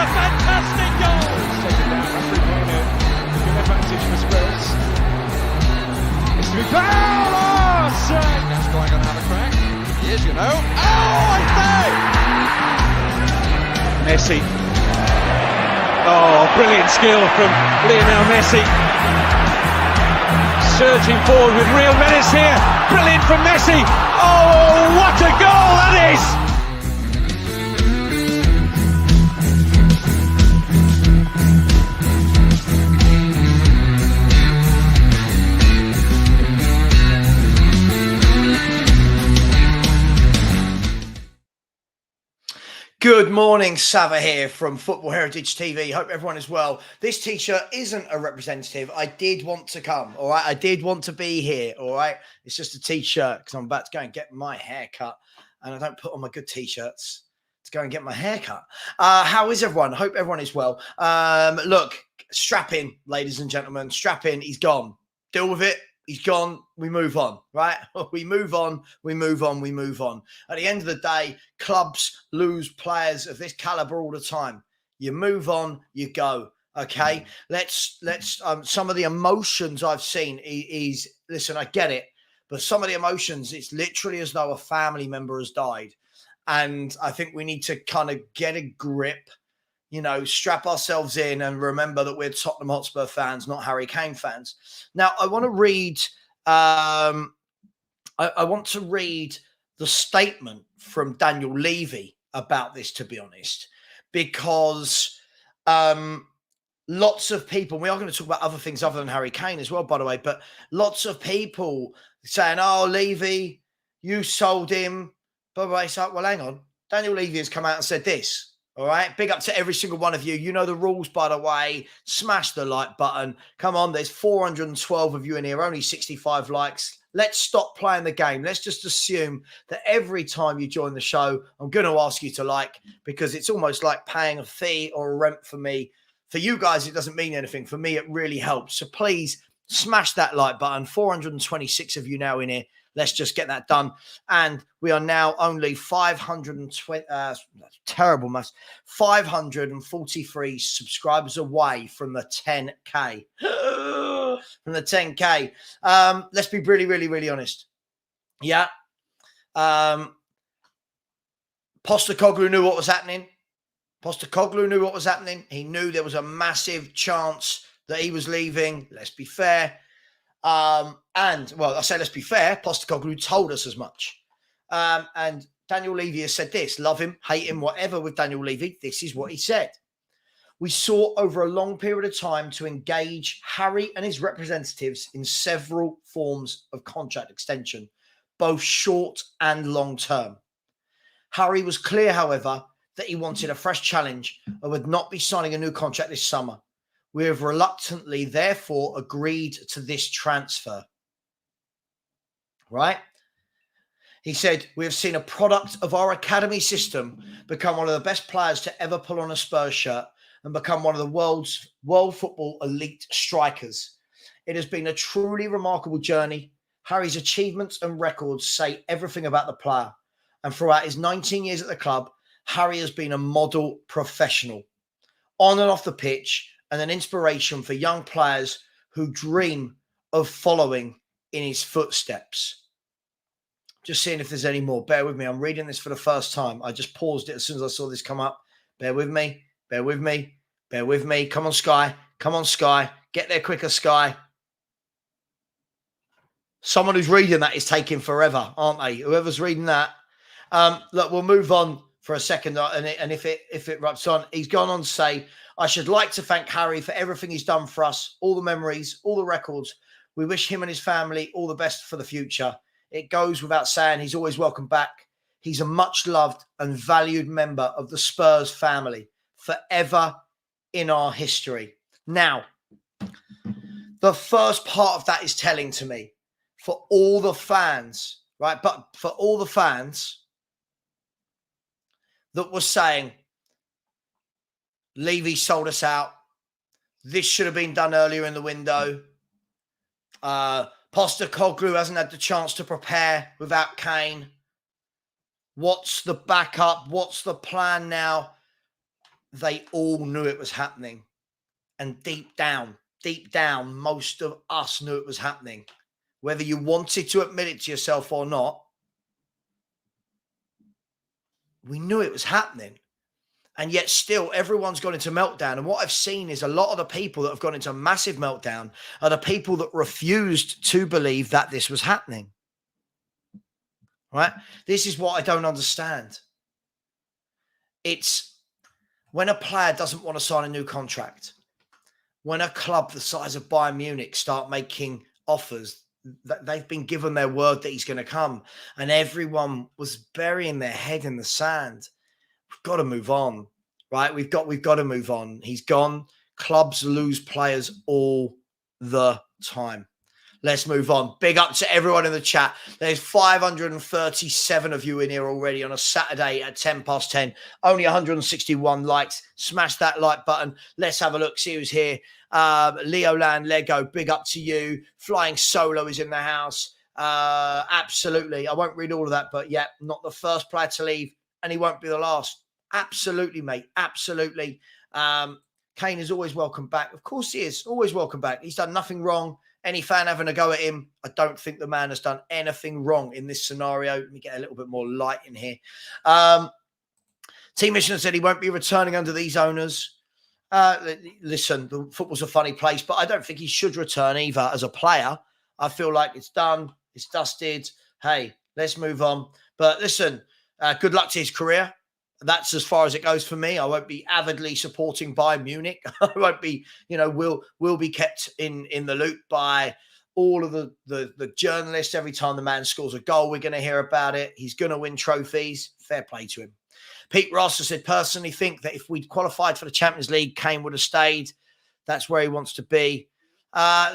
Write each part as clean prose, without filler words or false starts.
a fantastic goal! It's taken down, referee playing a good advantage for Spurs. It's to be fouled! Oh, save! Now Sky going to have a crack. He is, you know. Oh, I say! Messi. Oh, brilliant skill from Lionel Messi. Surging forward with real menace here. Brilliant from Messi. Oh, what a goal that is! Good morning, Savva here from Football Heritage TV. Hope everyone is well. This t-shirt isn't a representative. I did want to come, all right? I did want to be here, all right? It's just a t-shirt because I'm about to go and get my hair cut, and I don't put on my good t-shirts to go and get my hair cut. How is everyone? Hope everyone is well. Look, strap in, ladies and gentlemen. Strap in. He's gone. Deal with it. He's gone. We move on, right? We move on. We move on. We move on. At the end of the day, clubs lose players of this caliber all the time. You move on. You go. Okay. Let's. Some of the emotions I've seen is listen. I get it, but some of the emotions, it's literally as though a family member has died, and I think we need to kind of get a grip. You know, strap ourselves in and remember that we're Tottenham Hotspur fans, not Harry Kane fans. Now, I want to read. I want to read the statement from Daniel Levy about this. To be honest, because lots of people. We are going to talk about other things other than Harry Kane as well, by the way. But lots of people saying, "Oh, Levy, you sold him." By the way, so well, hang on. Daniel Levy has come out and said this. All right. Big up to every single one of you. You know the rules, by the way. Smash the like button. Come on. There's 412 of you in here. Only 65 likes. Let's stop playing the game. Let's just assume that every time you join the show, I'm going to ask you to like, because it's almost like paying a fee or a rent for me. For you guys, it doesn't mean anything. For me, it really helps. So please smash that like button. 426 of you now in here. Let's just get that done. And we are now only 520, terrible maths, 543 subscribers away from the 10K. From the 10K. Let's be really, really, really honest. Yeah. Postecoglou knew what was happening. Postecoglou knew what was happening. He knew there was a massive chance that he was leaving. Let's be fair. And, well, I say let's be fair, Postecoglou told us as much. And Daniel Levy has said this, love him, hate him, whatever with Daniel Levy, this is what he said. We sought over a long period of time to engage Harry and his representatives in several forms of contract extension, both short and long term. Harry was clear, however, that he wanted a fresh challenge and would not be signing a new contract this summer. We have reluctantly, therefore, agreed to this transfer. Right? He said, we have seen a product of our academy system become one of the best players to ever pull on a Spurs shirt and become one of the world football elite strikers. It has been a truly remarkable journey. Harry's achievements and records say everything about the player. And throughout his 19 years at the club, Harry has been a model professional, on and off the pitch, and an inspiration for young players who dream of following in his footsteps. Just seeing if there's any more. Bear with me. I'm reading this for the first time. I just paused it as soon as I saw this come up. Bear with me. Bear with me. Bear with me. Come on, Sky. Come on, Sky. Get there quicker, Sky. Someone who's reading that is taking forever, aren't they? Whoever's reading that. Look, we'll move on for a second. And if it wraps on, he's gone on to say, I should like to thank Harry for everything he's done for us, all the memories, all the records. We wish him and his family all the best for the future. It goes without saying he's always welcome back. He's a much-loved and valued member of the Spurs family, forever in our history. Now, the first part of that is telling to me, for all the fans, right? But for all the fans that were saying, Levy sold us out. This should have been done earlier in the window. Postecoglou hasn't had the chance to prepare without Kane. What's the backup? What's the plan now? they all knew it was happening. And deep down, most of us knew it was happening. Whether you wanted to admit it to yourself or not, we knew it was happening. And yet still everyone's gone into meltdown. And what I've seen is a lot of the people that have gone into a massive meltdown are the people that refused to believe that this was happening. Right? This is what I don't understand. It's when a player doesn't want to sign a new contract, when a club the size of Bayern Munich start making offers, that they've been given their word that he's going to come, and everyone was burying their head in the sand. We've got to move on, right? We've got to move on. He's gone. Clubs lose players all the time. Let's move on. Big up to everyone in the chat. There's 537 of you in here already on a Saturday at 10 past 10. Only 161 likes. Smash that like button. Let's have a look. See who's here. Leoland Lego, big up to you. Flying Solo is in the house. Absolutely. I won't read all of that, but yeah, not the first player to leave, and he won't be the last. Absolutely, mate. Absolutely. Kane is always welcome back. Of course he is. Always welcome back. He's done nothing wrong. Any fan having a go at him, I don't think the man has done anything wrong in this scenario. Let me get a little bit more light in here. Team Missioner said he won't be returning under these owners. Listen, the football's a funny place, but I don't think he should return either as a player. I feel like it's done. It's dusted. Hey, let's move on. But listen, good luck to his career. That's as far as it goes for me. I won't be avidly supporting Bayern Munich. I won't be, we'll be kept in the loop by all of the journalists. Every time the man scores a goal, we're going to hear about it. He's going to win trophies. Fair play to him. Pete Ross has said, personally think that if we'd qualified for the Champions League, Kane would have stayed. That's where he wants to be.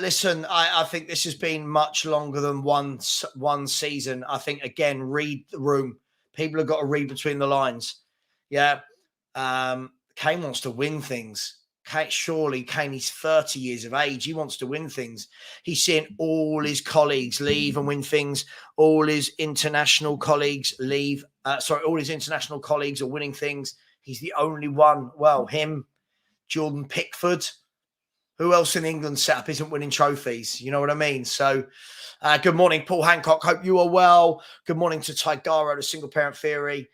Listen, I think this has been much longer than one season. I think, again, read the room. People have got to read between the lines. Yeah. Kane wants to win things. Surely Kane is 30 years of age. He wants to win things. He's seeing all his colleagues leave and win things. All his international colleagues leave. All his international colleagues are winning things. He's the only one. Well, him, Jordan Pickford. Who else in England setup isn't winning trophies? You know what I mean? So, good morning, Paul Hancock. Hope you are well. Good morning to Tigaro, the single parent theory.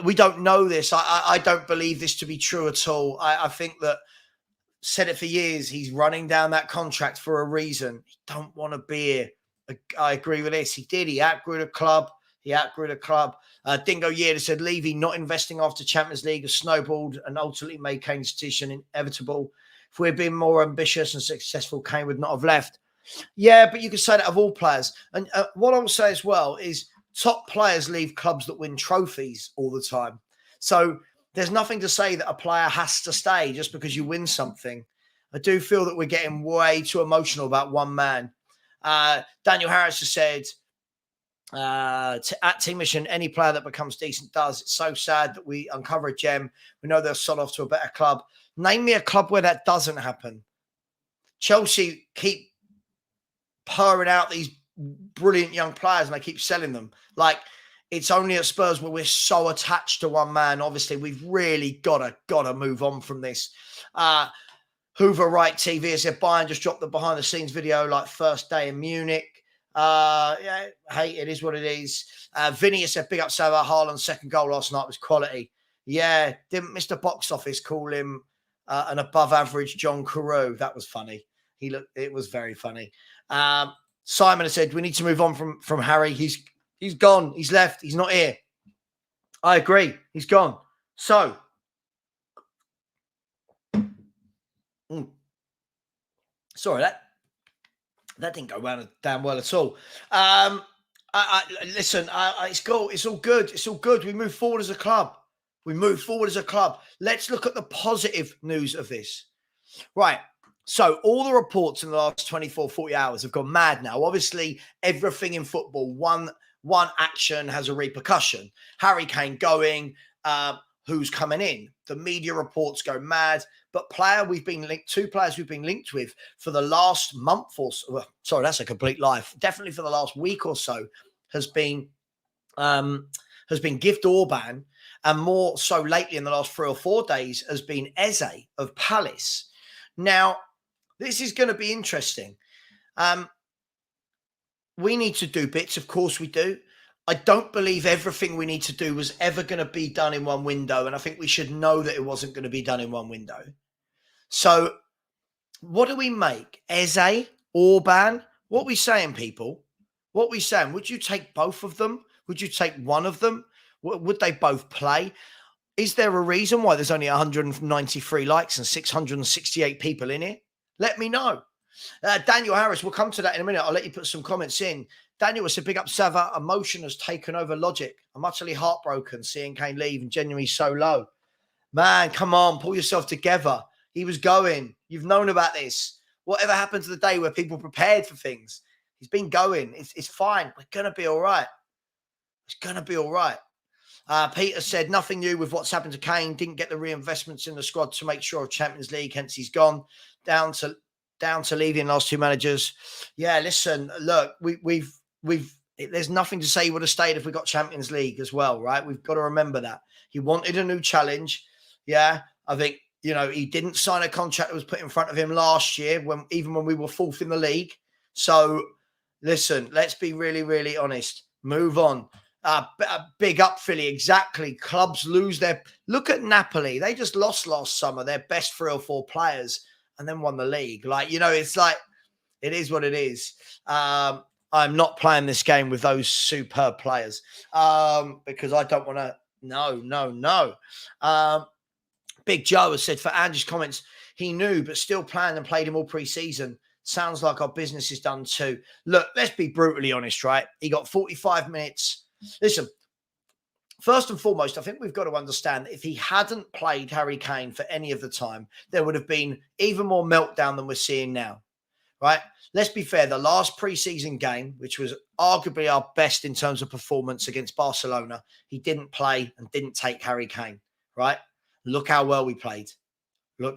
We don't know this. I don't believe this to be true at all. I think that, said it for years, he's running down that contract for a reason. He don't want to be here. I agree with this. He did. He outgrew the club. Dingo Yearder said, Levy not investing after Champions League has snowballed and ultimately made Kane's decision inevitable. If we'd been more ambitious and successful, Kane would not have left. Yeah, but you could say that of all players. And what I will say as well is top players leave clubs that win trophies all the time. So there's nothing to say that a player has to stay just because you win something. I do feel that we're getting way too emotional about one man. Daniel Harris has said, at Team Mission, any player that becomes decent does. It's so sad that we uncover a gem. We know they'll sod off to a better club. Name me a club where that doesn't happen. Chelsea keep purring out these brilliant young players and they keep selling them. Like, it's only at Spurs where we're so attached to one man. Obviously, we've really got to move on from this. Hoover Right TV has said Bayern just dropped the behind the scenes video like first day in Munich. Yeah, hey, it is what it is. Vinny has said big up Savva. Haaland's second goal last night was quality. Yeah, didn't Mr. Box Office call him an above average John Carew? That was funny. It was very funny. Simon has said we need to move on from Harry. He's gone. He's left. He's not here. I agree. He's gone. So, sorry, that didn't go down well at all. Listen, it's cool. It's all good. It's all good. We move forward as a club. Let's look at the positive news of this. Right. So all the reports in the last 24, 40 hours have gone mad now. Obviously, everything in football, one action has a repercussion. Harry Kane going, who's coming in. The media reports go mad. But two players we've been linked with for the last month or so. Well, sorry, that's a complete lie. Definitely for the last week or so has been has been Gift Orban, and more so lately in the last 3 or 4 days has been Eze of Palace. Now, this is going to be interesting. We need to do bits, of course we do. I don't believe everything we need to do was ever going to be done in one window, and I think we should know that it wasn't going to be done in one window. So what do we make? Eze, Orban? What are we saying, people? What are we saying? Would you take both of them? Would you take one of them? Would they both play? Is there a reason why there's only 193 likes and 668 people in here? Let me know. Daniel Harris, we'll come to that in a minute. I'll let you put some comments in. Daniel said, big up Savva. Emotion has taken over logic. I'm utterly heartbroken seeing Kane leave and genuinely so low. Man, come on, pull yourself together. He was going. You've known about this. Whatever happened to the day where people prepared for things? He's been going. It's fine. We're going to be all right. It's going to be all right. Peter said, nothing new with what's happened to Kane. Didn't get the reinvestments in the squad to make sure of Champions League. Hence, he's gone. Down to Levy and last two managers. Yeah, listen, look, we've there's nothing to say he would have stayed if we got Champions League as well, right? We've got to remember that. He wanted a new challenge. Yeah, I think, he didn't sign a contract that was put in front of him last year, even when we were fourth in the league. So, listen, let's be really, really honest. Move on. Big up Philly, exactly. Clubs lose their... Look at Napoli. They just lost last summer their best 3 or 4 players and then won the league. It's like, it is what it is. I'm not playing this game with those superb players because I don't want to... No. Big Joe has said, for Andrew's comments, he knew but still planned and played him all pre-season. Sounds like our business is done too. Look, let's be brutally honest, right? He got 45 minutes. Listen, first and foremost, I think we've got to understand that if he hadn't played Harry Kane for any of the time, there would have been even more meltdown than we're seeing now, right? Let's be fair. The last pre-season game, which was arguably our best in terms of performance against Barcelona, he didn't play and didn't take Harry Kane, right? Look how well we played. Joe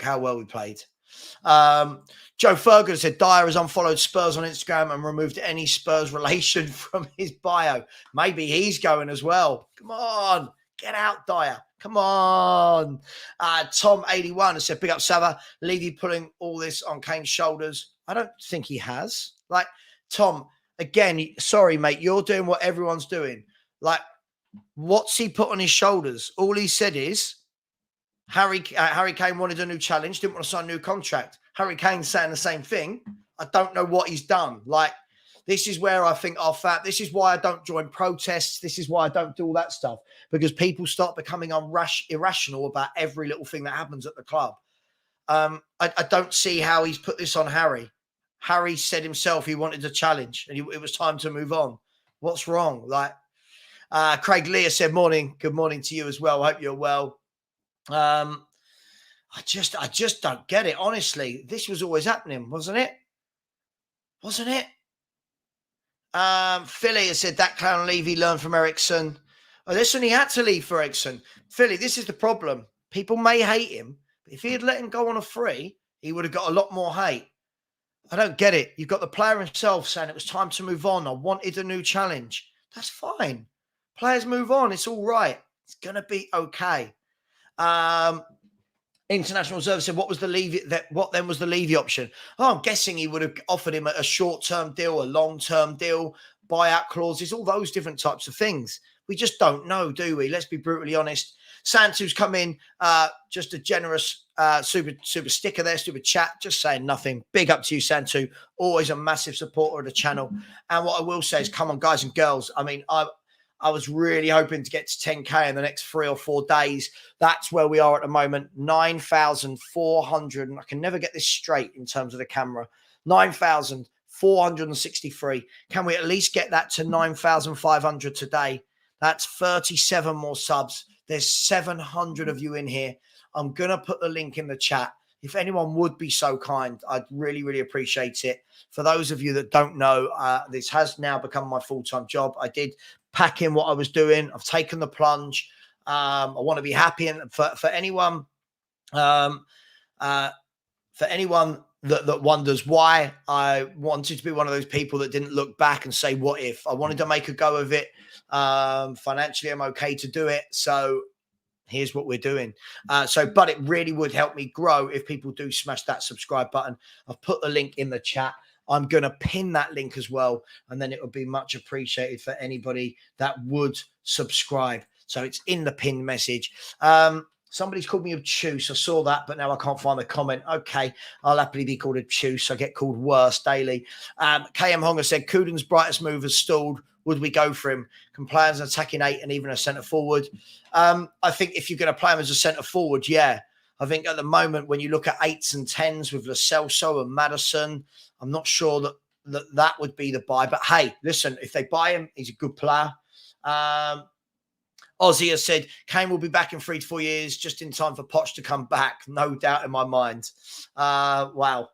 Ferguson said Dyer has unfollowed Spurs on Instagram and removed any Spurs relation from his bio. Maybe he's going as well. Come on, get out, Dyer. Come on. Tom81 has said, big up Savva. Levy pulling all this on Kane's shoulders. I don't think he has. Tom, again, sorry, mate, you're doing what everyone's doing. What's he put on his shoulders? All he said is, Harry Kane wanted a new challenge, didn't want to sign a new contract. Harry Kane's saying the same thing. I don't know what he's done. This is where I think this is why I don't join protests. This is why I don't do all that stuff, because people start becoming irrational about every little thing that happens at the club. I don't see how he's put this on Harry. Harry said himself he wanted a challenge and it was time to move on. What's wrong? Craig Lear said, morning. Good morning to you as well. I hope you're well. I just don't get it. Honestly, this was always happening, wasn't it? Philly has said that clown Levy learned from Ericsson. Oh, listen, he had to leave for Ericsson. Philly, this is the problem. People may hate him, but if he had let him go on a free, he would have got a lot more hate. I don't get it. You've got the player himself saying it was time to move on. I wanted a new challenge. That's fine. Players move on. It's all right. It's going to be okay. International Observer said, what then was the Levy option? Oh, I'm guessing he would have offered him a short-term deal, a long-term deal, buyout clauses, all those different types of things. We just don't know, do we? Let's be brutally honest. Santu's come in, just a generous super sticker there, super chat, just saying nothing. Big up to you, Santu. Always a massive supporter of the channel. And what I will say is, come on, guys and girls. I mean, I was really hoping to get to 10K in the next 3 or 4 days. That's where we are at the moment. 9,400. And I can never get this straight in terms of the camera. 9,463. Can we at least get that to 9,500 today? That's 37 more subs. There's 700 of you in here. I'm going to put the link in the chat. If anyone would be so kind, I'd really, really appreciate it. For those of you that don't know, this has now become my full-time job. I did pack in what I was doing. I've taken the plunge. I want to be happy. And for anyone that wonders why I wanted to be one of those people that didn't look back and say, what if? I wanted to make a go of it. Financially, I'm okay to do it. So here's what we're doing. But it really would help me grow if people do smash that subscribe button. I've put the link in the chat. I'm going to pin that link as well. And then it would be much appreciated for anybody that would subscribe. So it's in the pinned message. Somebody's called me obtuse. I saw that, but now I can't find the comment. Okay, I'll happily be called obtuse. I get called worse daily. KM Honga said, Kuden's brightest move has stalled. Would we go for him? Can play as an attacking 8 and even a centre forward? I think if you're going to play him as a centre forward, yeah. I think at the moment, when you look at 8s and 10s with Lo Celso and Maddison, I'm not sure that would be the buy. But hey, listen, if they buy him, he's a good player. Ozzy has said, Kane will be back in 3 to 4 years, just in time for Poch to come back. No doubt in my mind. Wow.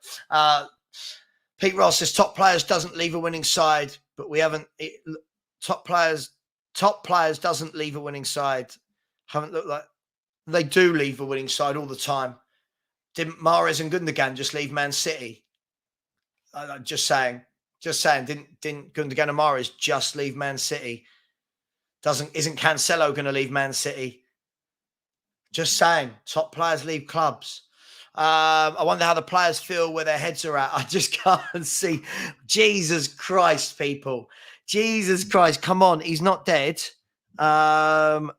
Pete Ross says, top players doesn't leave a winning side, but we haven't. Top players doesn't leave a winning side. Haven't looked like they do leave a winning side all the time. Didn't Mahrez and Gundogan just leave Man City? Just saying. Didn't Gundogan and Mahrez just leave Man City? Isn't Cancelo going to leave Man City? Just saying. Top players leave clubs. I wonder how the players feel where their heads are at. I just can't see. Jesus Christ, people. Jesus Christ. Come on. He's not dead. Okay,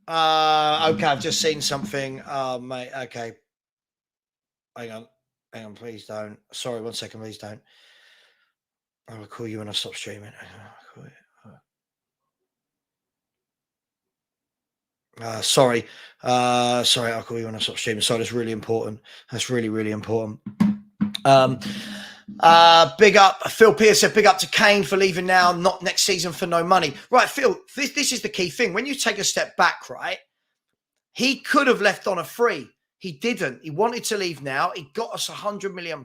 I've just seen something. Oh, mate. Okay. Hang on, please don't. Sorry, 1 second, please don't. I will call you when I stop streaming. Sorry, I'll call you when I stop streaming. Sorry, that's really important. That's really, really important. Big up, Phil Pierce said, big up to Kane for leaving now, not next season for no money. Right, Phil, this is the key thing. When you take a step back, right, he could have left on a free. He didn't. He wanted to leave now. He got us £100 million.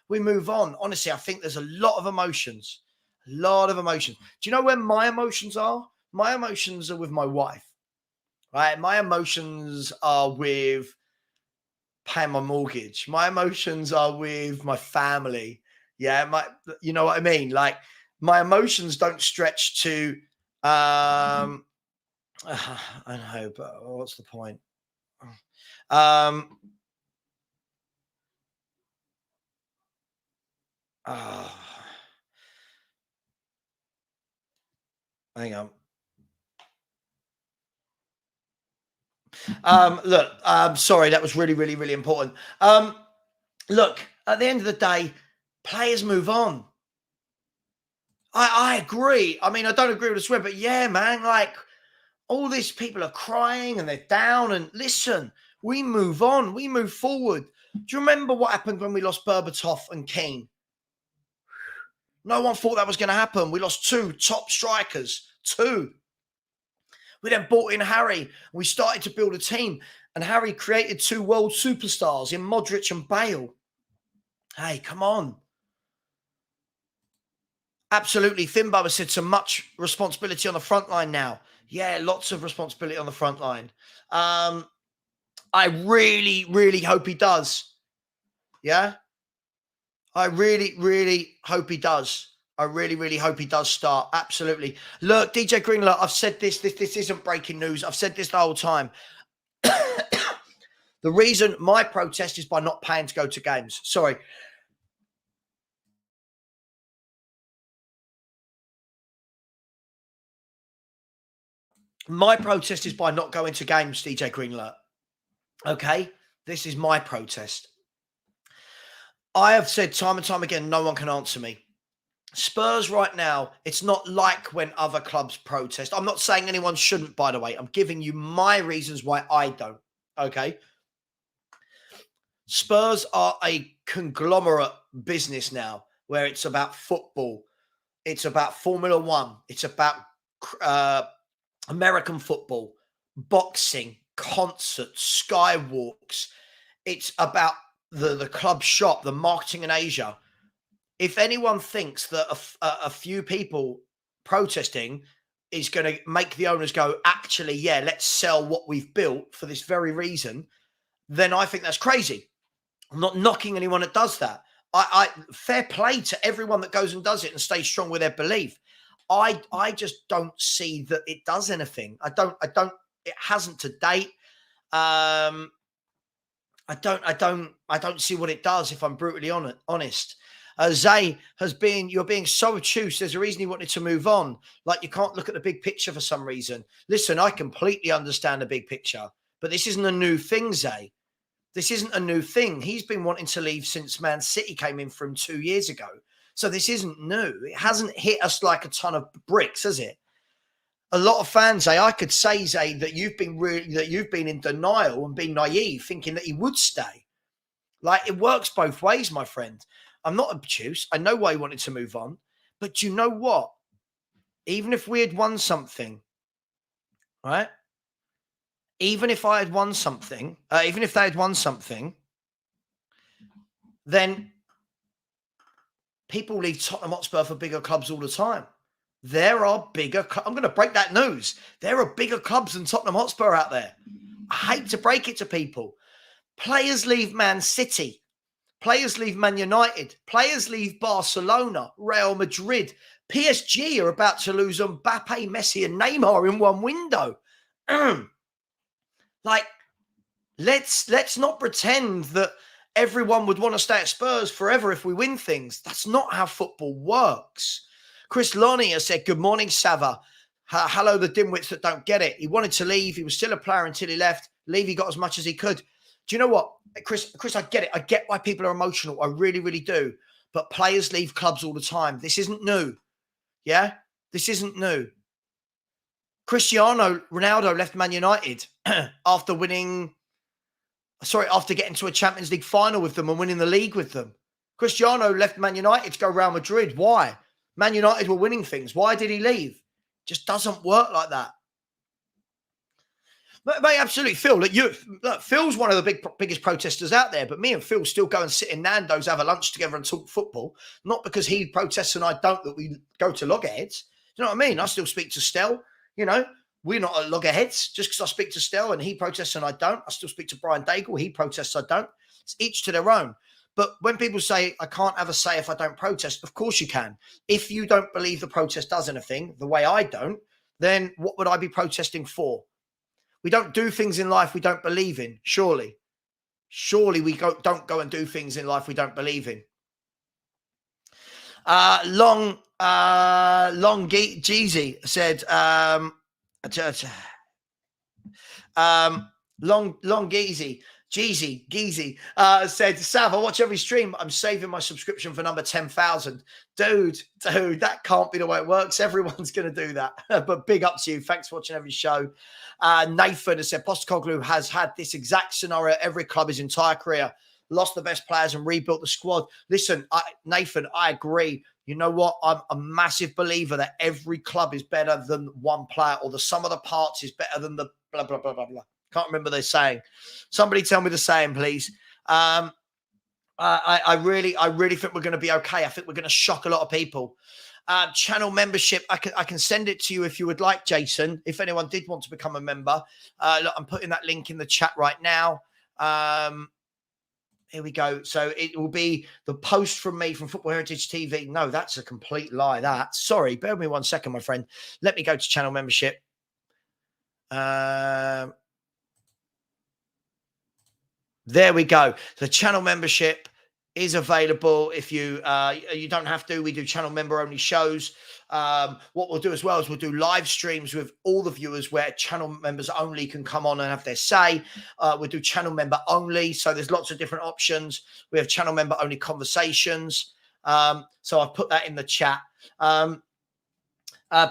We move on. Honestly, I think there's a lot of emotions. A lot of emotions. Do you know where my emotions are? My emotions are with my wife. Right? My emotions are with paying my mortgage. My emotions are with my family. Yeah, you know what I mean? Like, my emotions don't stretch to I know, but what's the point? Hang on. Look, sorry, that was really, really, really important. Look, at the end of the day, players move on. I agree. I mean, I don't agree with the swear, but yeah, man, like, all these people are crying and they're down. And listen, we move on. We move forward. Do you remember what happened when we lost Berbatov and Kane? No one thought that was going to happen. We lost 2 top strikers. 2. We then brought in Harry. And we started to build a team. And Harry created 2 world superstars in Modric and Bale. Hey, come on. Absolutely. Finbubba said so much responsibility on the front line now. Yeah, lots of responsibility on the front line. I really, really hope he does. Yeah? I really, really hope he does. I really, really hope he does start. Absolutely. Look, DJ Greenler, I've said this isn't breaking news. I've said this the whole time. The reason my protest is by not paying to go to games. Sorry. My protest is by not going to games, DJ Greenler. Okay? This is my protest. I have said time and time again, no one can answer me. Spurs right now, it's not like when other clubs protest. I'm not saying anyone shouldn't, by the way. I'm giving you my reasons why I don't. Okay? Spurs are a conglomerate business now where it's about football. It's about Formula One. It's about American football, boxing, concerts, skywalks. It's about the club shop, the marketing in Asia. If anyone thinks that a few people protesting is going to make the owners go, actually, yeah, let's sell what we've built for this very reason, then I think that's crazy. I'm not knocking anyone that does that. I fair play to everyone that goes and does it and stays strong with their belief. I just don't see that it does anything. It hasn't to date. I don't see what it does, if I'm brutally honest. Zay you're being so obtuse. There's a reason he wanted to move on. Like, you can't look at the big picture for some reason. Listen, I completely understand the big picture, but this isn't a new thing, Zay. This isn't a new thing. He's been wanting to leave since Man City came in for him 2 years ago. So this isn't new. It hasn't hit us like a ton of bricks, has it? A lot of fans, Zay, I could say, Zay, that you've been in denial and being naive, thinking that he would stay. Like, it works both ways, my friend. I'm not obtuse. I know why he wanted to move on. But you know what? Even if we had won something, right? Even if I had won something, even if they had won something, then people leave Tottenham Hotspur for bigger clubs all the time. There are bigger. I'm going to break that news. There are bigger clubs than Tottenham Hotspur out there. I hate to break it to people. Players leave Man City. Players leave Man United. Players leave Barcelona, Real Madrid. PSG are about to lose Mbappe, Messi, and Neymar in one window. Like, let's not pretend that everyone would want to stay at Spurs forever if we win things. That's not how football works. Chris Lonnie has said, good morning, Savva. Hello, the dimwits that don't get it. He wanted to leave. He was still a player until he left. Levy got as much as he could. Do you know what, Chris, I get it. I get why people are emotional. I really, really do. But players leave clubs all the time. This isn't new. Yeah? This isn't new. Cristiano Ronaldo left Man United after getting to a Champions League final with them and winning the league with them. Cristiano left Man United to go Real Madrid. Why? Man United were winning things. Why did he leave? Just doesn't work like that. But absolutely, Phil. Look, Phil's one of the biggest protesters out there, but me and Phil still go and sit in Nando's, have a lunch together and talk football. Not because he protests and I don't, that we go to loggerheads. Do you know what I mean? I still speak to Stel. You know, we're not at loggerheads. Just because I speak to Stel and he protests and I don't, I still speak to Brian Daigle. He protests, I don't. It's each to their own. But when people say, I can't have a say if I don't protest, of course you can. If you don't believe the protest does anything, the way I don't, then what would I be protesting for? We don't do things in life we don't believe in, surely. Surely we don't go and do things in life we don't believe in. Long Jeezy said, Long Geezy said, Sav, I watch every stream. I'm saving my subscription for number 10,000. Dude, that can't be the way it works. Everyone's going to do that. But big up to you. Thanks for watching every show. Nathan has said, Postecoglou has had this exact scenario at every club his entire career. Lost the best players and rebuilt the squad. Listen, Nathan, I agree. You know what? I'm a massive believer that every club is better than one player, or the sum of the parts is better than the blah, blah, blah, blah, blah. Can't remember their saying. Somebody tell me the saying, please. I really think we're going to be okay. I think we're going to shock a lot of people. Channel membership, I can send it to you if you would like, Jason. If anyone did want to become a member, look, I'm putting that link in the chat right now. Here we go. So it will be the post from me from Football Heritage TV. No, that's a complete lie. Sorry, bear with me 1 second, my friend. Let me go to channel membership. There we go. The channel membership is available. If you don't have to, we do channel member only shows. What we'll do as well is we'll do live streams with all the viewers where channel members only can come on and have their say. We'll do channel member only. So there's lots of different options. We have channel member only conversations. So I've put that in the chat.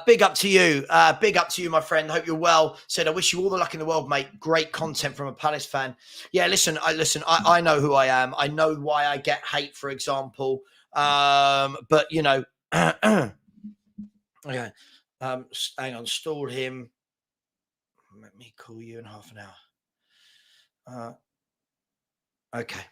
Big up to you. Big up to you, my friend. Hope you're well. Said, I wish you all the luck in the world, mate. Great content from a Palace fan. Yeah, listen, I know who I am. I know why I get hate, for example. But, you know, okay. Hang on, stall him. Let me call you in half an hour. Okay.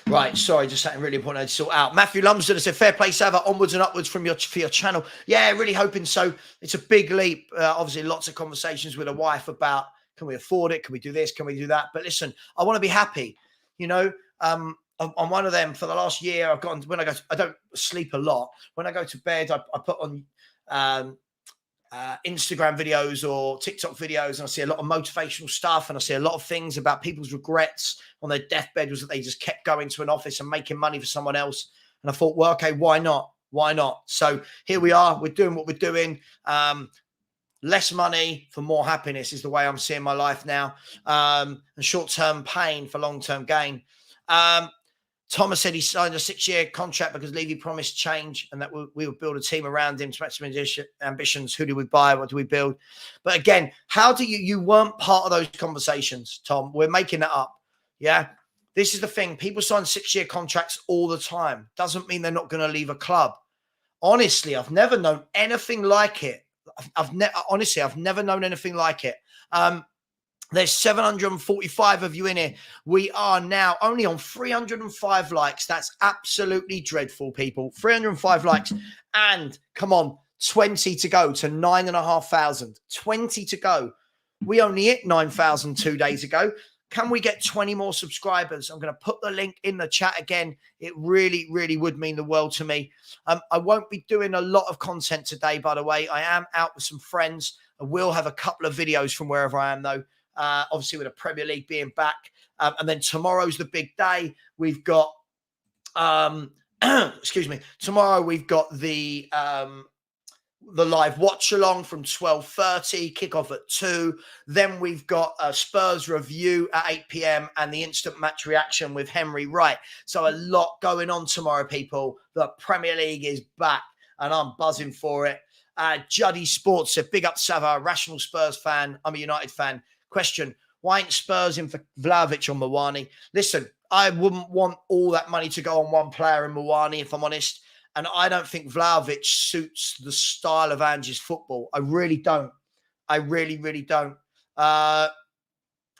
Right, sorry, just something really important to sort out. Matthew Lumsden has said, fair play, Savva, onwards and upwards for your channel. Yeah, really hoping so. It's a big leap. Obviously, lots of conversations with a wife about, can we afford it? Can we do this? Can we do that? But listen, I want to be happy. You know, I'm one of them. For the last year, I've gotten, I don't sleep a lot. When I go to bed, I put on Instagram videos or TikTok videos, and I see a lot of motivational stuff, and I see a lot of things about people's regrets on their deathbed was that they just kept going to an office and making money for someone else. And I thought, well, okay, why not? Why not? So here we are. We're doing what we're doing. Less money for more happiness is the way I'm seeing my life now. And short-term pain for long-term gain. Thomas said he signed a 6-year contract because Levy promised change and that we would build a team around him to match some ambitions. Who do we buy? What do we build? But again, how do you weren't part of those conversations, Tom. We're making that up. Yeah. This is the thing. People sign 6-year contracts all the time. Doesn't mean they're not going to leave a club. Honestly, I've never known anything like it. I've never known anything like it. There's 745 of you in here. We are now only on 305 likes. That's absolutely dreadful, people. 305 likes. And come on, 20 to go to 9,500. 20 to go. We only hit 9,000 2 days ago. Can we get 20 more subscribers? I'm going to put the link in the chat again. It really, really would mean the world to me. I won't be doing a lot of content today, by the way. I am out with some friends. I will have a couple of videos from wherever I am, though. Obviously, with the Premier League being back. And then tomorrow's the big day. We've got, excuse me, tomorrow we've got the live watch along from 12:30, kickoff at 2. Then we've got a Spurs review at 8 p.m. and the instant match reaction with Henry Wright. So a lot going on tomorrow, people. The Premier League is back and I'm buzzing for it. Juddy Sports said, big up Savva, rational Spurs fan. I'm a United fan. Question, why ain't Spurs in for Vlahovic or Mawani? Listen, I wouldn't want all that money to go on one player in Mawani, if I'm honest. And I don't think Vlahovic suits the style of Ange's football. I really don't. I really, really don't.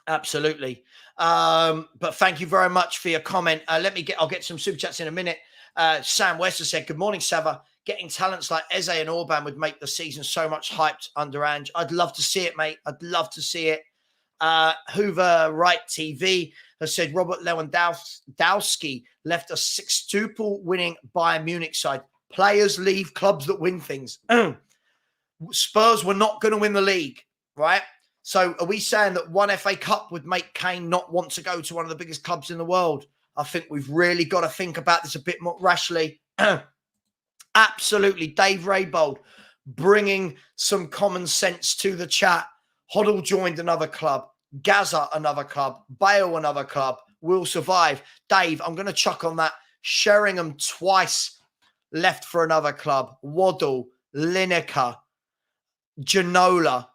Absolutely. But thank you very much for your comment. I'll get some super chats in a minute. Sam Wester said, good morning, Savva. Getting talents like Eze and Orban would make the season so much hyped under Ange. I'd love to see it, mate. I'd love to see it. Hoover Right TV has said Robert Lewandowski left a sextuple winning Bayern Munich side. Players leave clubs that win things. Spurs were not going to win the league, right? So are we saying that one FA Cup would make Kane not want to go to one of the biggest clubs in the world? I think we've really got to think about this a bit more rashly. Absolutely. Dave Raybold bringing some common sense to the chat. Hoddle joined another club. Gaza, another club. Bale, another club. Will survive. Dave, I'm going to chuck on that. Sheringham twice left for another club. Waddle, Lineker, Ginola,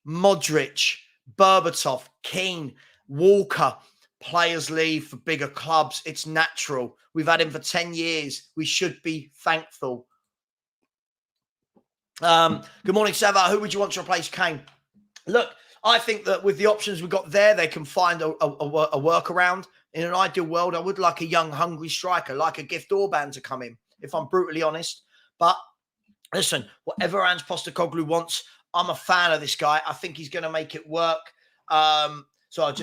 Modric, Berbatov, Keane, Walker. Players leave for bigger clubs. It's natural. We've had him for 10 years. We should be thankful. Good morning, Savva. Who would you want to replace Kane? Look, I think that with the options we've got there, they can find a workaround. In an ideal world, I would like a young, hungry striker, like a Gift Orban to come in, if I'm brutally honest. But listen, whatever Ange Postecoglou wants, I'm a fan of this guy. I think he's going to make it work. So I've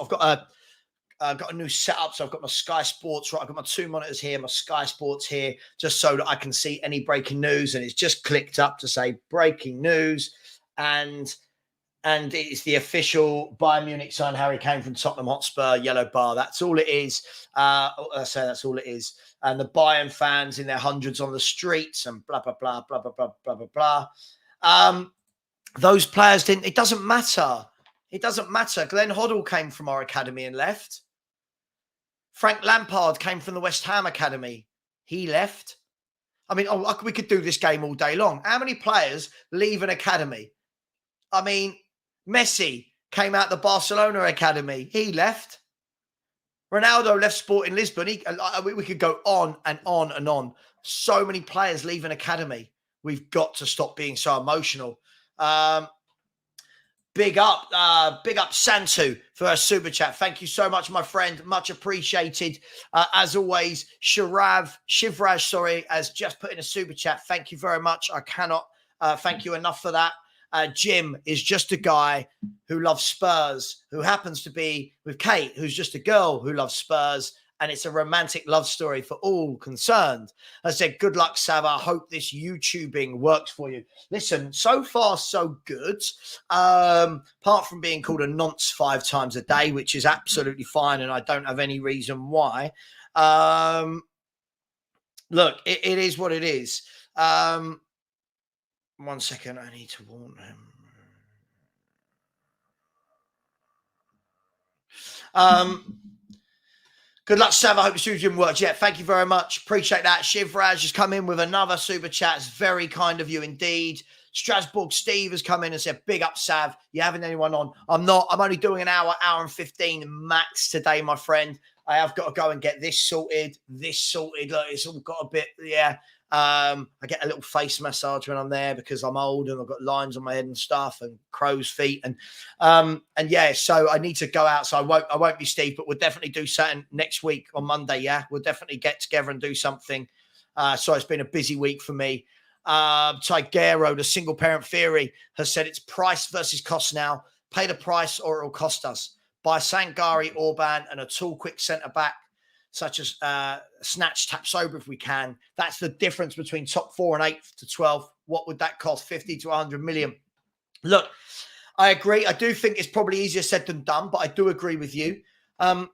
got a new setup. So I've got my Sky Sports, right? I've got my 2 monitors here, my Sky Sports here, just so that I can see any breaking news. And it's just clicked up to say breaking news. And it's the official Bayern Munich sign Harry Kane from Tottenham Hotspur, yellow bar. That's all it is. I say that's all it is. And the Bayern fans in their hundreds on the streets and blah, blah, blah, blah, blah, blah, blah, blah, blah. Those players didn't. It doesn't matter. It doesn't matter. Glenn Hoddle came from our academy and left. Frank Lampard came from the West Ham academy. He left. I mean, we could do this game all day long. How many players leave an academy? I mean, Messi came out the Barcelona academy. He left. Ronaldo left Sporting Lisbon. We could go on and on and on. So many players leave an academy. We've got to stop being so emotional. Big up Santu for a super chat. Thank you so much, my friend. Much appreciated. As always, Shivraj, has just put in a super chat. Thank you very much. I cannot thank you enough for that. Jim is just a guy who loves Spurs, who happens to be with Kate, who's just a girl who loves Spurs. And it's a romantic love story for all concerned. I said, good luck, Savva. I hope this YouTubing works for you. Listen, so far, so good. Apart from being called a nonce 5 times a day, which is absolutely fine, and I don't have any reason why. Look, it is what it is. 1 second, I need to warn him. Good luck, Savva. I hope your super works. Yeah, thank you very much. Appreciate that. Shivraj has come in with another super chat. It's very kind of you indeed. Strasbourg Steve has come in and said, big up, Sav. You having anyone on? I'm not. I'm only doing an hour and 15 max today, my friend. I have got to go and get this sorted. Look, it's all got a bit, yeah. I get a little face massage when I'm there because I'm old and I've got lines on my head and stuff and crow's feet and yeah, so I need to go out. So I won't be Steve, but we'll definitely do something next week on Monday. Yeah, we'll definitely get together and do something. So it's been a busy week for me. Tigero, the single parent theory, has said it's price versus cost now. Pay the price or it'll cost us. Buy Sangari, Orban, and a tall, quick centre back, such as snatch, tap sober if we can. That's the difference between top 4 and 8 to 12. What would that cost? 50 to 100 million. Look, I agree. I do think it's probably easier said than done, but I do agree with you. I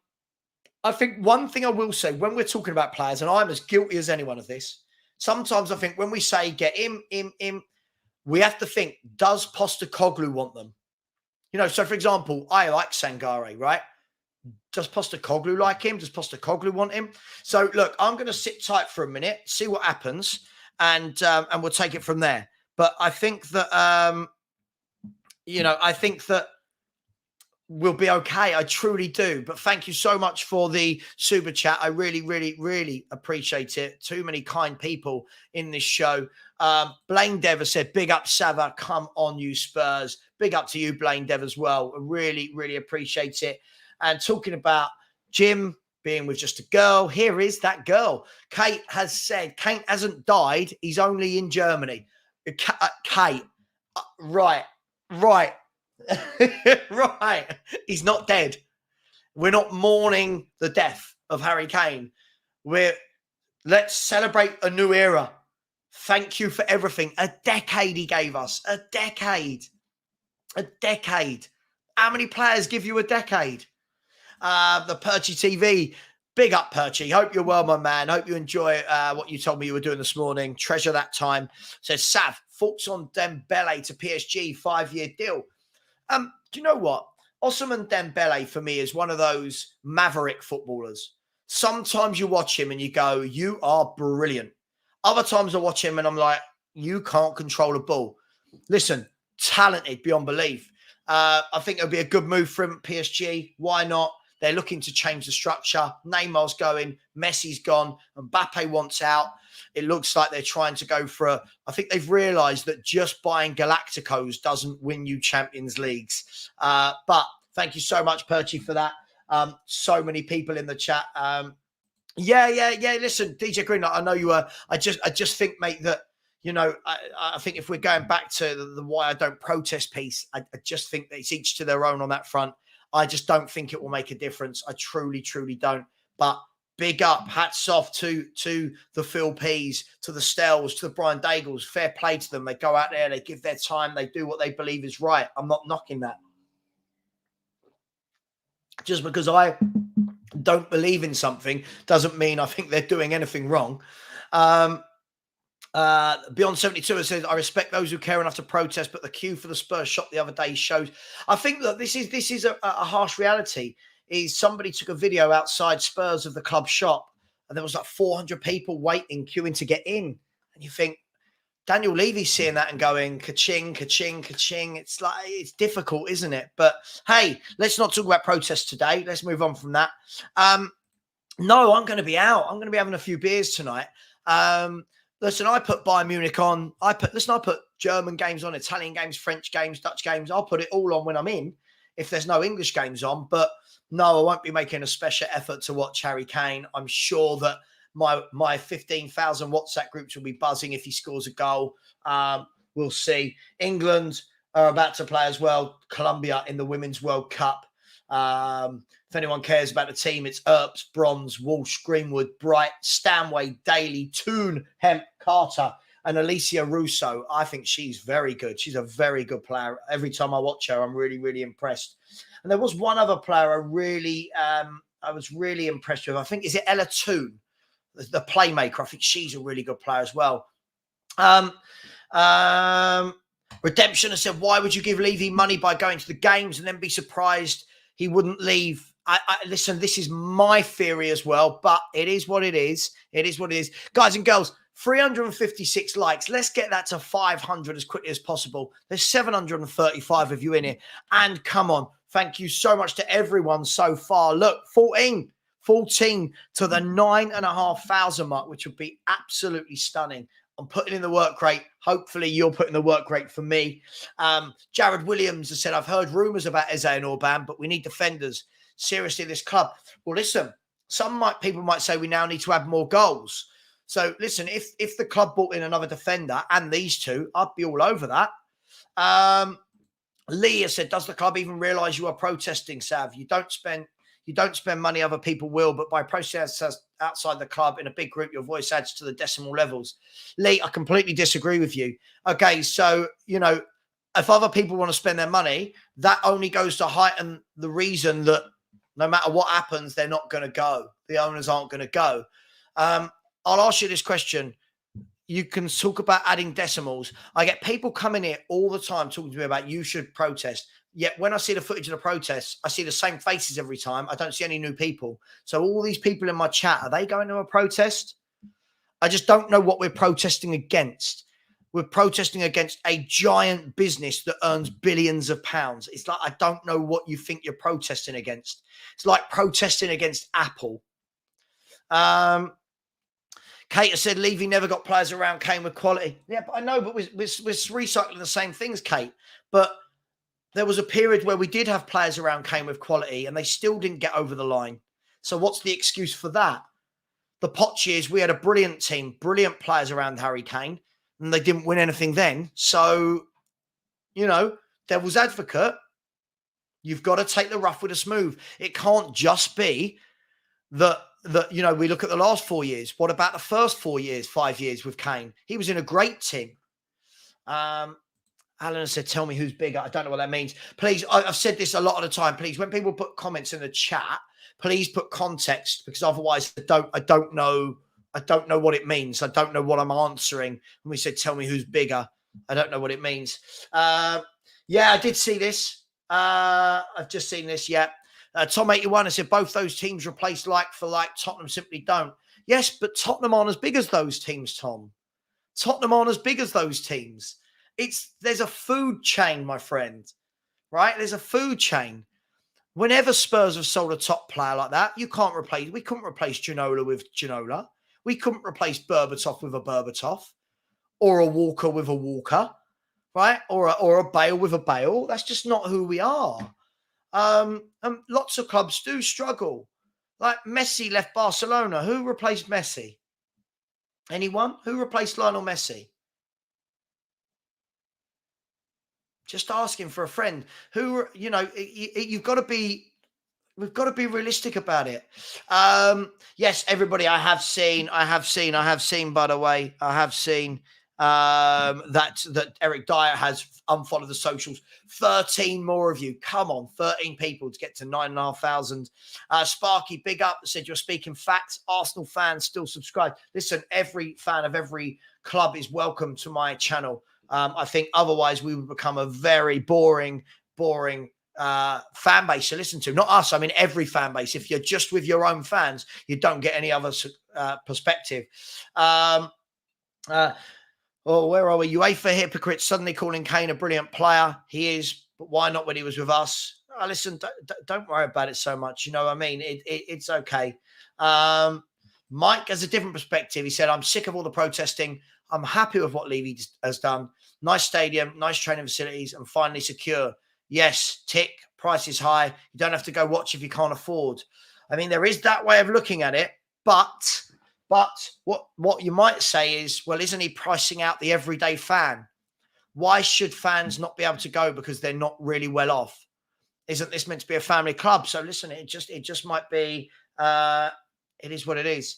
think one thing I will say when we're talking about players, and I'm as guilty as anyone of this, sometimes I think when we say get him, we have to think, does Postecoglou want them? You know, so for example, I like Sangare, right? Does Postecoglou like him? Does Postecoglou want him? So look, I'm going to sit tight for a minute, see what happens, and we'll take it from there. But I think that I think that we'll be okay. I truly do. But thank you so much for the super chat. I really, really, really appreciate it. Too many kind people in this show. Blaine Dev has said, big up, Savva. Come on, you Spurs. Big up to you, Blaine Dev, as well. I really, really appreciate it. And talking about Jim being with just a girl, here is that girl. Kate has said, Kate hasn't died. He's only in Germany. Kate, right. Right. He's not dead. We're not mourning the death of Harry Kane. Let's celebrate a new era. Thank you for everything. A decade he gave us. A decade. How many players give you a decade? The Perchy TV. Big up, Perchy. Hope you're well, my man. Hope you enjoy what you told me you were doing this morning. Treasure that time. Says Sav, thoughts on Dembele to PSG 5-year deal. Do you know what? Ousmane Dembele for me is one of those maverick footballers. Sometimes you watch him and you go, you are brilliant. Other times I watch him and I'm like, you can't control a ball. Listen, talented beyond belief. I think it'll be a good move for him at PSG. Why not? They're looking to change the structure. Neymar's going, Messi's gone, and Mbappe wants out. It looks like they're trying to go for I think they've realised that just buying Galacticos doesn't win you Champions Leagues. But thank you so much, Perchy, for that. So many people in the chat. Yeah. Listen, DJ Green, I know you are. I just think, mate, that, you know, I think if we're going back to the why I don't protest piece, I just think that it's each to their own on that front. I just don't think it will make a difference. I truly, truly don't. But big up, hats off to the Phil Peas, to the Stells, to the Brian Daigles. Fair play to them. They go out there, they give their time, they do what they believe is right. I'm not knocking that. Just because I don't believe in something doesn't mean I think they're doing anything wrong. Beyond 72 says, I respect those who care enough to protest, but the queue for the Spurs shop the other day shows. I think that this is a harsh reality. Is somebody took a video outside Spurs of the club shop, and there was like 400 people waiting, queuing to get in. And you think, Daniel Levy's seeing that and going, ka-ching, ka-ching, ka-ching. It's like, it's difficult, isn't it? But hey, let's not talk about protests today. Let's move on from that. No, I'm going to be out. I'm going to be having a few beers tonight. Listen, I put Bayern Munich on. I put German games on, Italian games, French games, Dutch games. I'll put it all on when I'm in if there's no English games on. But no, I won't be making a special effort to watch Harry Kane. I'm sure that my 15,000 WhatsApp groups will be buzzing if he scores a goal. We'll see. England are about to play as well. Colombia in the Women's World Cup. If anyone cares about the team, it's Earps, Bronze, Walsh, Greenwood, Bright, Stanway, Daly, Toon, Hemp, Carter, and Alicia Russo. I think she's very good. She's a very good player. Every time I watch her, I'm really, really impressed. And there was one other player I was really impressed with. I think, is it Ella Toon, the playmaker? I think she's a really good player as well. Redemption has said, why would you give Levy money by going to the games and then be surprised he wouldn't leave? Listen, this is my theory as well, but it is what it is. It is what it is. Guys and girls, 356 likes. Let's get that to 500 as quickly as possible. There's 735 of you in here. And come on, thank you so much to everyone so far. Look, 14 to the 9,500 mark, which would be absolutely stunning. I'm putting in the work rate. Hopefully you're putting the work rate for me. Jared Williams has said, I've heard rumours about Eze Orban, but we need defenders. Seriously, this club. Well, listen, people might say we now need to add more goals. So listen, if the club brought in another defender and these two, I'd be all over that. Lee has said, does the club even realise you are protesting, Sav? You don't spend money, other people will, but by protesting outside the club in a big group, your voice adds to the decimal levels. Lee, I completely disagree with you. Okay, so, if other people want to spend their money, that only goes to heighten the reason that no matter what happens, they're not going to go. The owners aren't going to go. I'll ask you this question. You can talk about adding decimals. I get people coming here all the time talking to me about you should protest. Yet when I see the footage of the protests, I see the same faces every time. I don't see any new people. So all these people in my chat, are they going to a protest? I just don't know what we're protesting against. We're protesting against a giant business that earns billions of pounds. It's like, I don't know what you think you're protesting against. It's like protesting against Apple. Kate has said, Levy never got players around Kane with quality. Yeah, but I know, but we're recycling the same things, Kate. But there was a period where we did have players around Kane with quality and they still didn't get over the line. So what's the excuse for that? The Poch years, we had a brilliant team, brilliant players around Harry Kane, and they didn't win anything then. So, devil's advocate, you've got to take the rough with the smooth. It can't just be that, we look at the last 4 years. What about the first 5 years with Kane? He was in a great team. Alan said, tell me who's bigger. I don't know what that means. Please, I've said this a lot of the time. Please, when people put comments in the chat, please put context, because otherwise I don't know what it means. I don't know what I'm answering. When we said, tell me who's bigger, I don't know what it means. Yeah, I did see this. I've just seen this. Yeah. Tom81 has said, both those teams replace like for like. Tottenham simply don't. Yes, but Tottenham aren't as big as those teams, Tom. Tottenham aren't as big as those teams. There's a food chain, my friend, right? There's a food chain. Whenever Spurs have sold a top player like that, we couldn't replace Ginola with Ginola. We couldn't replace Berbatov with a Berbatov or a Walker with a Walker, right? Or a Bale with a Bale. That's just not who we are. And lots of clubs do struggle. Like Messi left Barcelona. Who replaced Messi? Anyone? Who replaced Lionel Messi? Just asking for a friend. We've got to be realistic about it. Yes, everybody, I have seen, by the way, that Eric Dyer has unfollowed the socials. 13 more of you. Come on, 13 people to get to 9,500. Sparky, big up, said you're speaking facts. Arsenal fans still subscribe. Listen, every fan of every club is welcome to my channel. I think otherwise we would become a very boring fan base to listen to. Not us, I mean every fan base. If you're just with your own fans, you don't get any other perspective. Where are we? UEFA hypocrites suddenly calling Kane a brilliant player. He is, but why not when he was with us? Listen, don't worry about it so much. You know what I mean? It's okay. Mike has a different perspective. He said, I'm sick of all the protesting. I'm happy with what Levy has done. Nice stadium, nice training facilities, and finally secure. Yes, tick, price is high. You don't have to go watch if you can't afford. I mean, there is that way of looking at it, but what you might say is, well, isn't he pricing out the everyday fan? Why should fans not be able to go because they're not really well off? Isn't this meant to be a family club? So listen, it just might be. It is what it is.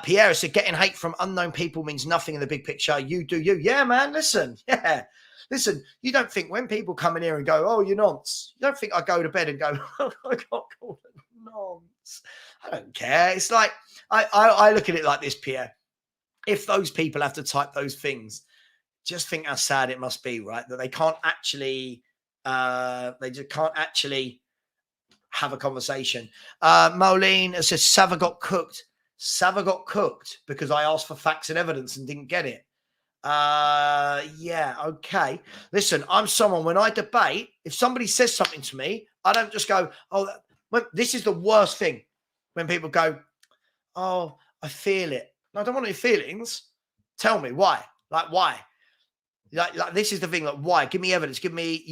Pierre said, getting hate from unknown people means nothing in the big picture. You do you. Yeah, man, listen. Yeah. Listen, you don't think when people come in here and go, oh, you're nonce. You don't think I go to bed and go, oh, I got called a nonce. I don't care. It's like, I look at it like this, Pierre. If those people have to type those things, just think how sad it must be, right? That they can't actually, they just can't actually have a conversation. Moline says, Savva got cooked. Savva got cooked because I asked for facts and evidence and didn't get it. Yeah, okay. Listen, I'm someone, when I debate, if somebody says something to me, I don't just go, oh, this is the worst thing. When people go, oh, I feel it. No, I don't want any feelings. Tell me why. Like, why? Like this is the thing. Like, why? Give me evidence. Give me,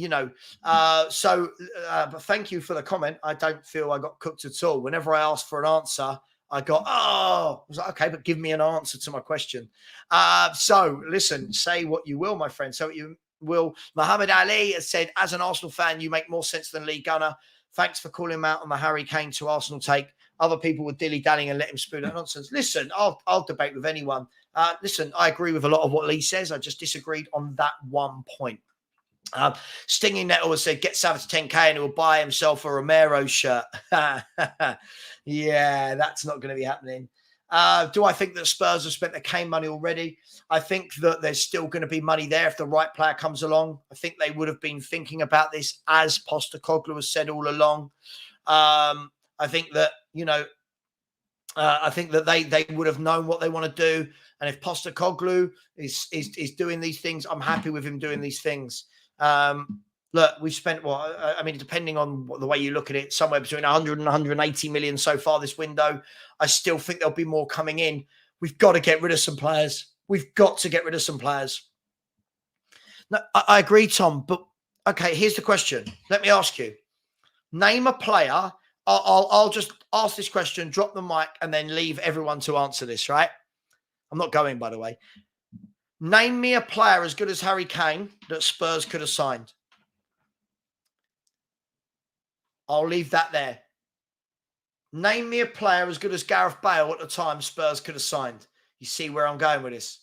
but thank you for the comment. I don't feel I got cooked at all. Whenever I ask for an answer, I got, I was like, okay, but give me an answer to my question. So listen, say what you will, my friend. So you will. Muhammad Ali has said, as an Arsenal fan, you make more sense than Lee Gunner. Thanks for calling him out on the Harry Kane to Arsenal take. Other people were dilly-dallying and let him spew that nonsense. Listen, I'll debate with anyone. Listen, I agree with a lot of what Lee says. I just disagreed on that one point. Stinging Nettle has said, get Savva to 10K and he will buy himself a Romero shirt. Yeah, that's not going to be happening. Do I think that Spurs have spent the Kane money already? I think that there's still going to be money there if the right player comes along. I think they would have been thinking about this, as Postecoglou has said all along. I think that, I think that they would have known what they want to do. And if Postecoglou is doing these things, I'm happy with him doing these things. Look, we've spent, depending on the way you look at it, somewhere between 100 and 180 million so far this window. I still think there'll be more coming in. We've got to get rid of some players. We've got to get rid of some players. No, I agree, Tom. But, okay, here's the question. Let me ask you. Name a player. I'll just ask this question, drop the mic, and then leave everyone to answer this, right? I'm not going, by the way. Name me a player as good as Harry Kane that Spurs could have signed. I'll leave that there. Name me a player as good as Gareth Bale at the time Spurs could have signed. You see where I'm going with this?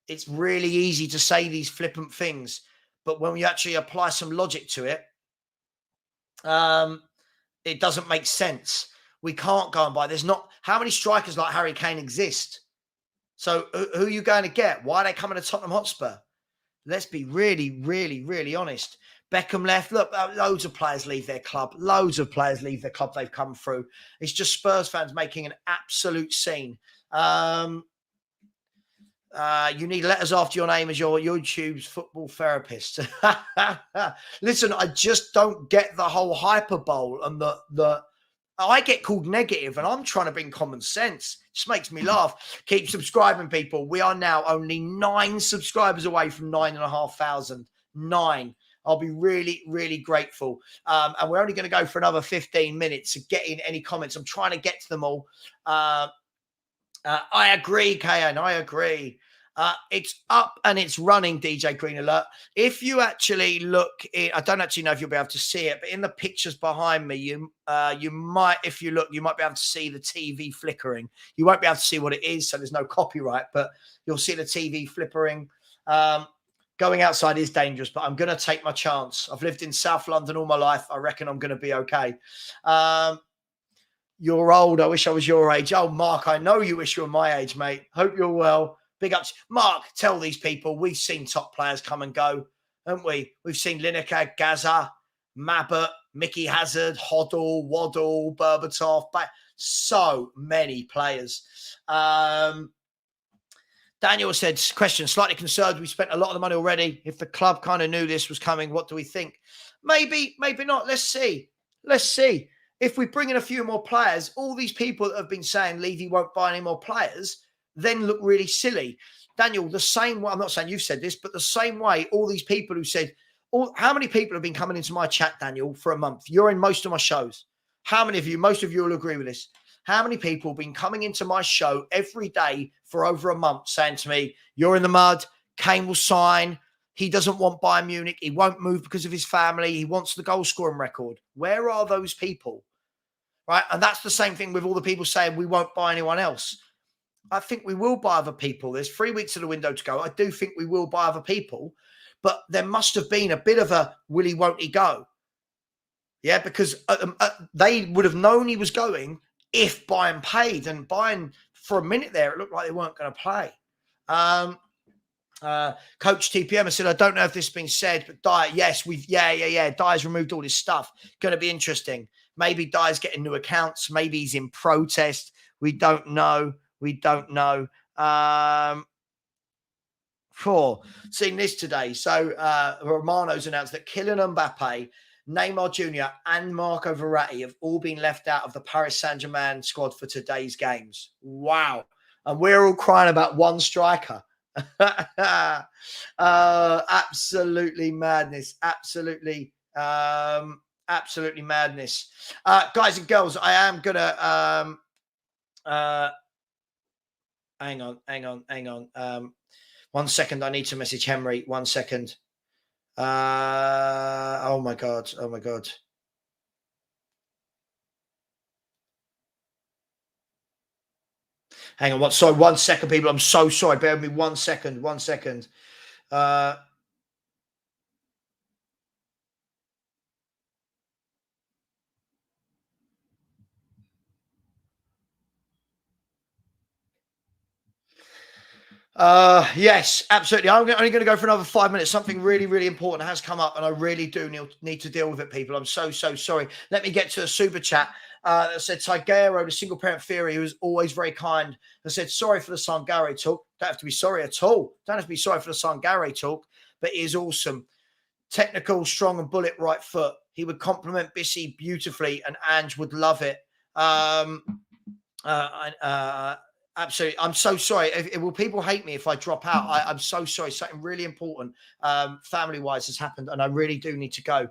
It's really easy to say these flippant things, but when you actually apply some logic to it, it doesn't make sense. We can't go and buy. There's not, how many strikers like Harry Kane exist? So who are you going to get? Why are they coming to Tottenham Hotspur? Let's be really, really, really honest. Beckham left. Look, loads of players leave their club. Loads of players leave their club they've come through. It's just Spurs fans making an absolute scene. You need letters after your name as your YouTube's football therapist. Listen, I just don't get the whole hyperbole and the I get called negative and I'm trying to bring common sense. It just makes me laugh. Keep subscribing, people. We are now only 9 subscribers away from 9,500. 9. I'll be really, really grateful. And we're only going to go for another 15 minutes to get in any comments. I'm trying to get to them all. I agree, Kayan. I agree. It's up and it's running, DJ Green Alert. If you actually look, I don't actually know if you'll be able to see it, but in the pictures behind me, you might, if you look, you might be able to see the TV flickering. You won't be able to see what it is, so there's no copyright, but you'll see the TV flickering. Going outside is dangerous, but I'm going to take my chance. I've lived in South London all my life. I reckon I'm going to be okay. You're old. I wish I was your age. Oh, Mark, I know you wish you were my age, mate. Hope you're well. Big ups. Mark, tell these people we've seen top players come and go, haven't we? We've seen Lineker, Gaza, Mabbott, Mickey Hazard, Hoddle, Waddle, Berbatov. So many players. Daniel said, question, slightly concerned. We spent a lot of the money already. If the club kind of knew this was coming, what do we think? Maybe, maybe not. Let's see. Let's see. If we bring in a few more players, all these people that have been saying Levy won't buy any more players then look really silly. Daniel, the same way, I'm not saying you've said this, but the same way all these people who said, how many people have been coming into my chat, Daniel, for a month? You're in most of my shows. How many of you, most of you will agree with this. How many people have been coming into my show every day for over a month saying to me, you're in the mud, Kane will sign, he doesn't want Bayern Munich, he won't move because of his family, he wants the goal scoring record. Where are those people? Right? And that's the same thing with all the people saying we won't buy anyone else. I think we will buy other people. There's 3 weeks of the window to go. I do think we will buy other people, but there must have been a bit of a will he, won't he go? Yeah, because they would have known he was going if Bayern paid, and Bayern, for a minute there, it looked like they weren't going to play. Coach TPM, I said, I don't know if this has been said, but Dyer, yes, Dyer's removed all his stuff. Going to be interesting. Maybe Dyer's getting new accounts. Maybe he's in protest. We don't know. Seen this today. So Romano's announced that Kylian Mbappe, Neymar Jr. and Marco Verratti have all been left out of the Paris Saint-Germain squad for today's games. Wow. And we're all crying about one striker. Absolutely madness. Absolutely madness. Guys and girls, I am going to... Hang on. 1 second. I need to message Henry. 1 second. Oh my God. Hang on. Sorry, 1 second, people. I'm so sorry. Bear with me 1 second. 1 second. Yes, absolutely. I'm only going to go for another 5 minutes. Something really, really important has come up, and I really do need to deal with it, people. I'm so sorry. Let me get to a super chat that said Tigero, the single parent theory, who is always very kind, that said, sorry for the Sangare talk. Don't have to be sorry at all. Don't have to be sorry for the Sangare talk, but he is awesome. Technical, strong, and bullet right foot. He would complement Bissy beautifully, and Ange would love it. Absolutely. I'm so sorry. Will people hate me if I drop out? I'm so sorry. Something really important family-wise has happened, and I really do need to go.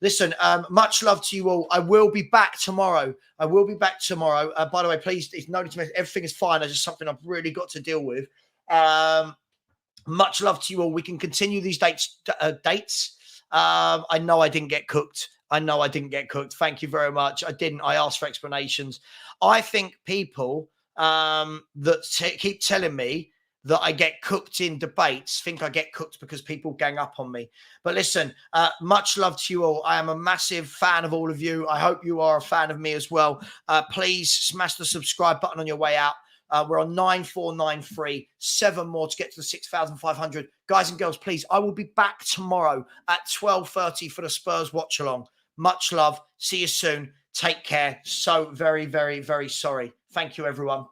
Listen, much love to you all. I will be back tomorrow. By the way, please, if notice me, everything is fine. It's just something I've really got to deal with. Much love to you all. We can continue these dates. I know I didn't get cooked. Thank you very much. I didn't. I asked for explanations. I think people... that keep telling me that I get cooked in debates think I get cooked because people gang up on me. But listen, much love to you all. I am a massive fan of all of you. I hope you are a fan of me as well. Please smash the subscribe button on your way out. We're on 9493, 7 more to get to the 6,500. Guys and girls, please, I will be back tomorrow at 12:30 for the Spurs watch along. Much love. See you soon. Take care. So very, very, very sorry. Thank you, everyone.